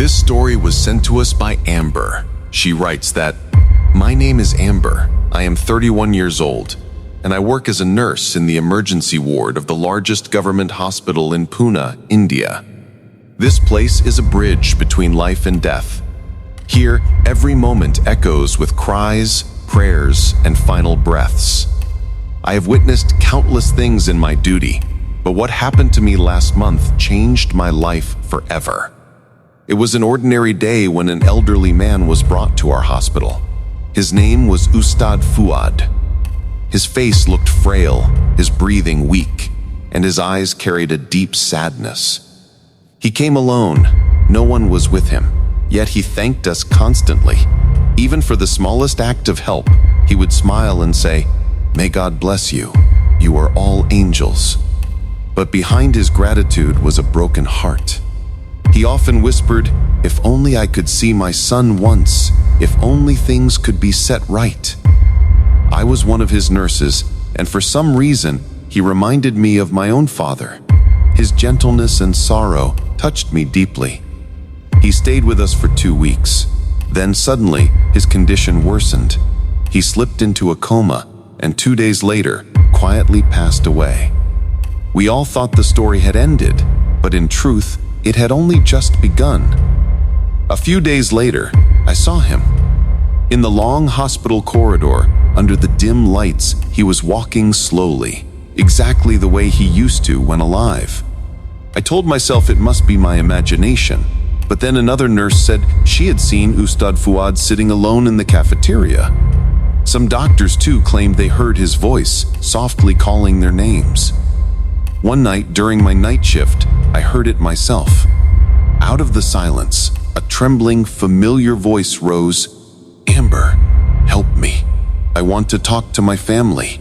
This story was sent to us by Amber. She writes that, "My name is Amber. I am 31 years old, and I work as a nurse in the emergency ward of the largest government hospital in Pune, India. This place is a bridge between life and death. Here, every moment echoes with cries, prayers, and final breaths. I have witnessed countless things in my duty, but what happened to me last month changed my life forever. It was an ordinary day when an elderly man was brought to our hospital. His name was Ustad Fuad. His face looked frail, his breathing weak, and his eyes carried a deep sadness. He came alone. No one was with him, yet he thanked us constantly. Even for the smallest act of help, he would smile and say, "May God bless you. You are all angels." But behind his gratitude was a broken heart. He often whispered, "If only I could see my son once, if only things could be set right." I was one of his nurses, and for some reason, he reminded me of my own father. His gentleness and sorrow touched me deeply. He stayed with us for 2 weeks. Then suddenly, his condition worsened. He slipped into a coma, and 2 days later, quietly passed away. We all thought the story had ended, but in truth, it had only just begun. A few days later, I saw him. In the long hospital corridor, under the dim lights, he was walking slowly, exactly the way he used to when alive. I told myself it must be my imagination, but then another nurse said she had seen Ustad Fuad sitting alone in the cafeteria. Some doctors too claimed they heard his voice, softly calling their names. One night during my night shift, I heard it myself. Out of the silence, a trembling, familiar voice rose, "Amber, help me. I want to talk to my family."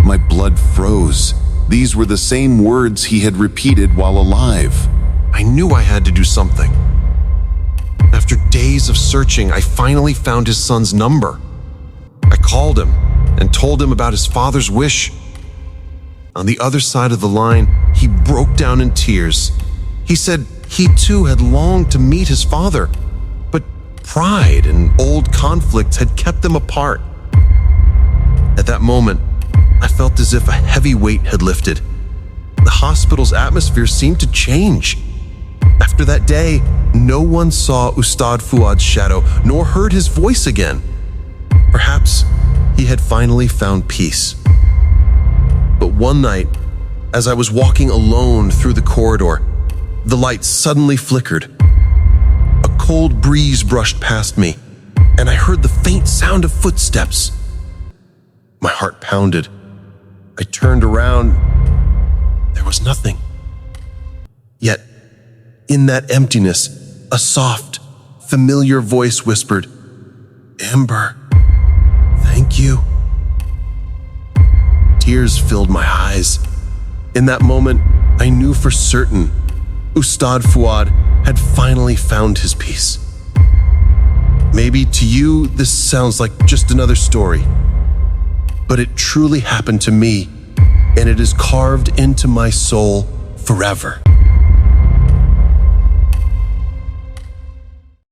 My blood froze. These were the same words he had repeated while alive. I knew I had to do something. After days of searching, I finally found his son's number. I called him and told him about his father's wish. On the other side of the line, he broke down in tears. He said he too had longed to meet his father, but pride and old conflicts had kept them apart. At that moment, I felt as if a heavy weight had lifted. The hospital's atmosphere seemed to change. After that day, no one saw Ustad Fuad's shadow, nor heard his voice again. Perhaps he had finally found peace. But one night, as I was walking alone through the corridor, the lights suddenly flickered. A cold breeze brushed past me, and I heard the faint sound of footsteps. My heart pounded. I turned around. There was nothing. Yet, in that emptiness, a soft, familiar voice whispered, "Amber, thank you." Tears filled my eyes. In that moment, I knew for certain Ustad Fuad had finally found his peace. Maybe to you, this sounds like just another story, but it truly happened to me, and it is carved into my soul forever.